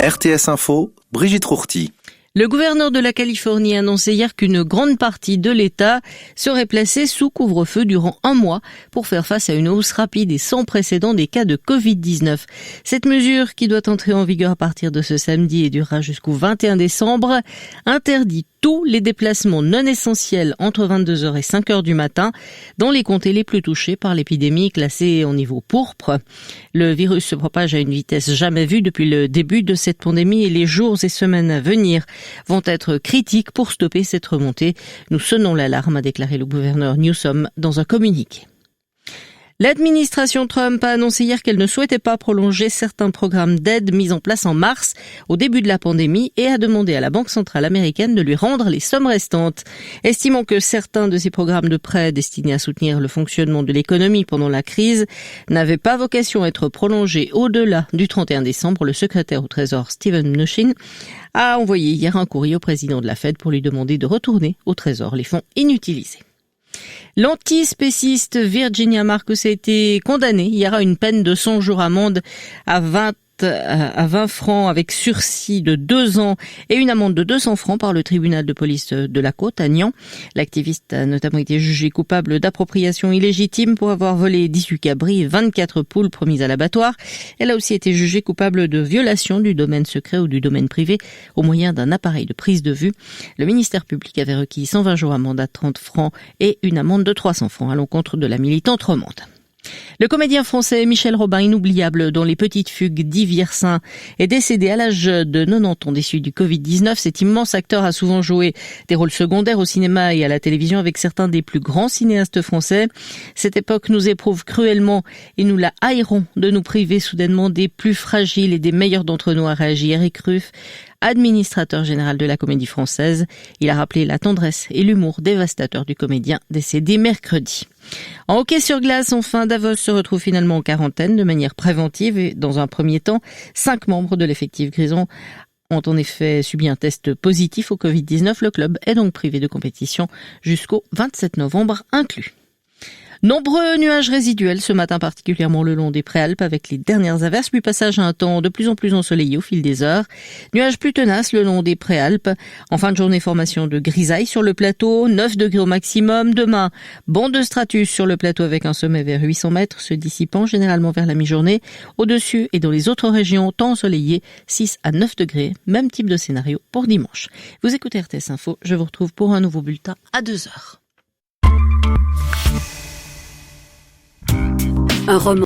RTS Info, Brigitte Rourty. Le gouverneur de la Californie a annoncé hier qu'une grande partie de l'État serait placée sous couvre-feu durant 1 mois pour faire face à une hausse rapide et sans précédent des cas de Covid-19. Cette mesure, qui doit entrer en vigueur à partir de ce samedi et durera jusqu'au 21 décembre, interdit tous les déplacements non essentiels entre 22h et 5h du matin dans les comtés les plus touchés par l'épidémie classée en niveau pourpre. Le virus se propage à une vitesse jamais vue depuis le début de cette pandémie et les jours et semaines à venir vont être critiques pour stopper cette remontée. Nous sonnons l'alarme, a déclaré le gouverneur Newsom dans un communiqué. L'administration Trump a annoncé hier qu'elle ne souhaitait pas prolonger certains programmes d'aide mis en place en mars, au début de la pandémie, et a demandé à la Banque centrale américaine de lui rendre les sommes restantes. Estimant que certains de ces programmes de prêts destinés à soutenir le fonctionnement de l'économie pendant la crise n'avaient pas vocation à être prolongés au-delà du 31 décembre, le secrétaire au Trésor Steven Mnuchin a envoyé hier un courrier au président de la Fed pour lui demander de retourner au Trésor les fonds inutilisés. L'antispéciste Virginia Marcus a été condamnée hier à une peine de 100 jours amende à 20 francs avec sursis de 2 ans et une amende de 200 francs par le tribunal de police de la Côte à Nian. L'activiste a notamment été jugée coupable d'appropriation illégitime pour avoir volé 18 cabris et 24 poules promises à l'abattoir. Elle a aussi été jugée coupable de violation du domaine secret ou du domaine privé au moyen d'un appareil de prise de vue. Le ministère public avait requis 120 jours amende à 30 francs et une amende de 300 francs à l'encontre de la militante romande. Le comédien français Michel Robin, inoubliable dans Les Petites Fugues d'Yves Yersin, est décédé à l'âge de 90 ans des suites du Covid-19. Cet immense acteur a souvent joué des rôles secondaires au cinéma et à la télévision avec certains des plus grands cinéastes français. Cette époque nous éprouve cruellement et nous la haïrons de nous priver soudainement des plus fragiles et des meilleurs d'entre nous, a réagi Éric Ruff, administrateur général de la Comédie Française. Il a rappelé la tendresse et l'humour dévastateur du comédien décédé mercredi. En hockey sur glace, enfin, Davos se retrouve finalement en quarantaine de manière préventive et dans un premier temps, 5 membres de l'effectif grison ont en effet subi un test positif au Covid-19. Le club est donc privé de compétition jusqu'au 27 novembre inclus. Nombreux nuages résiduels ce matin, particulièrement le long des Préalpes avec les dernières averses, puis passage à un temps de plus en plus ensoleillé au fil des heures. Nuages plus tenaces le long des Préalpes. En fin de journée, formation de grisaille sur le plateau, 9 degrés au maximum. Demain, bande de stratus sur le plateau avec un sommet vers 800 mètres, se dissipant généralement vers la mi-journée. Au-dessus et dans les autres régions, temps ensoleillé, 6 à 9 degrés. Même type de scénario pour dimanche. Vous écoutez RTS Info, je vous retrouve pour un nouveau bulletin à 2h. Un roman